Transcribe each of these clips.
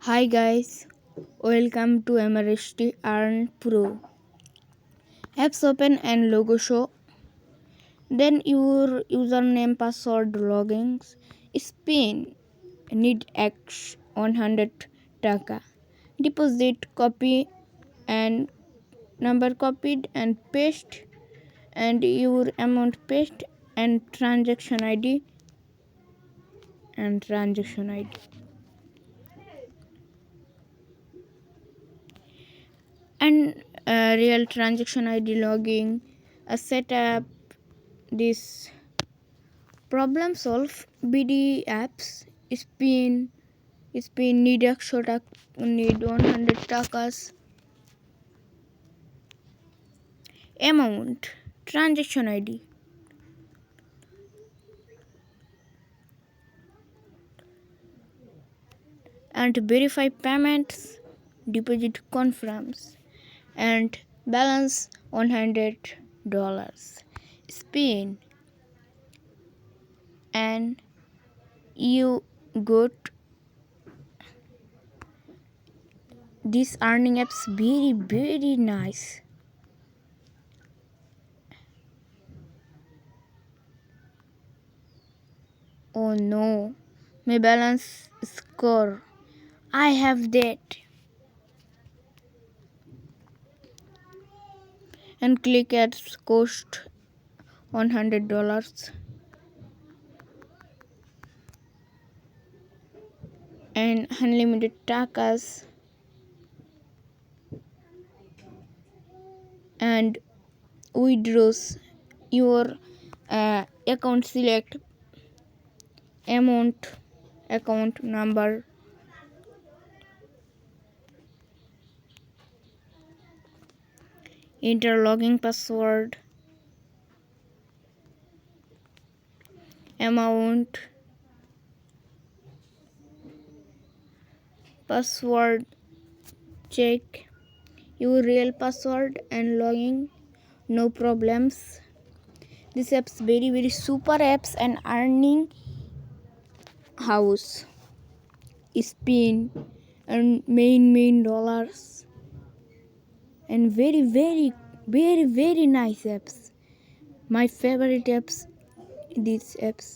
Hi guys, welcome to MRST Earn Pro. Apps open and logo show. Then your username, password, logins. Spin. Need X 100 taka. Deposit, copy and number copied and paste and your amount paste and transaction ID and real transaction ID logging. Setup this problem solve BD apps spin need 100 টাকা need 100 takas amount transaction ID and verify payments deposit confirms and balance $100 spin and you got this earning apps very nice. Oh no, my balance score, I have that. And click ads cost $100 and unlimited takas and withdraws your account, select amount, account number, enter login password, amount, password, check your real password and login, no problems. This app's very super apps and earning house spin and main dollars and very nice apps. My favorite apps, these apps.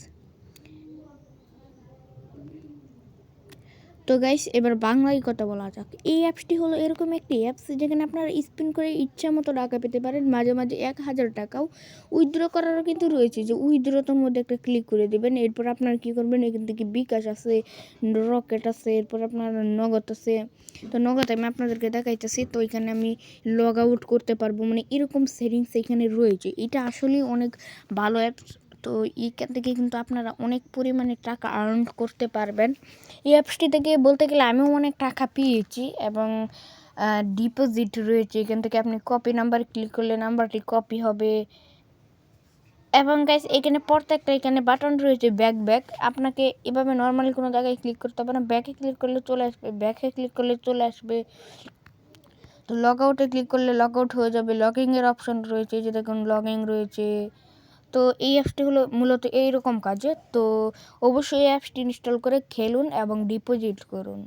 তো guys এবার বাংলায় কথা বলা যাক। এই অ্যাপসটি হলো এরকম একটি অ্যাপস যেখানে আপনারা স্পিন করে ইচ্ছা মতো টাকা পেতে পারেন। মাঝে 1000 টাকাও উইথড্র করারও কিন্তু রয়েছে, যে উইথড্রটার মধ্যে একটা ক্লিক করে দেবেন। এরপর আপনারা কী করবেন, এখান থেকে বিকাশ আছে, রকেট আছে, এরপর আপনার নগদ আছে। তো নগদ আমি আপনাদেরকে দেখাইতেছি। তো এখানে আমি লগ আউট করতে পারবো, মানে এরকম সেটিংস এখানে রয়েছে। এটা আসলেই অনেক ভালো অ্যাপস। তো এইখান থেকে কিন্তু আপনারা অনেক পরিমাণে টাকা আর্ন করতে পারবেন। এই অ্যাপসটি থেকে বলতে গেলে আমিও অনেক টাকা পেয়েছি এবং ডিপোজিট রয়েছে। এখান থেকে আপনি কপি নাম্বার ক্লিক করলে নাম্বারটি কপি হবে এবং গাইস এখানে প্রত্যেকটা এখানে বাটন রয়েছে ব্যাক আপনাকে এভাবে নর্মালি কোনো জায়গায় ক্লিক করতে হবে না, ব্যাকে ক্লিক করলে চলে আসবে, ব্যাকে ক্লিক করলে চলে আসবে। তো লগ আউটে ক্লিক করলে লগ আউট হয়ে যাবে। লগইনের অপশন রয়েছে, যে দেখুন লগইন রয়েছে। তো এই অ্যাপসটি হলো মূলত এইরকম কাজে। তো অবশ্যই এই অ্যাপসটি ইনস্টল করে খেলুন এবং ডিপোজিট করুন।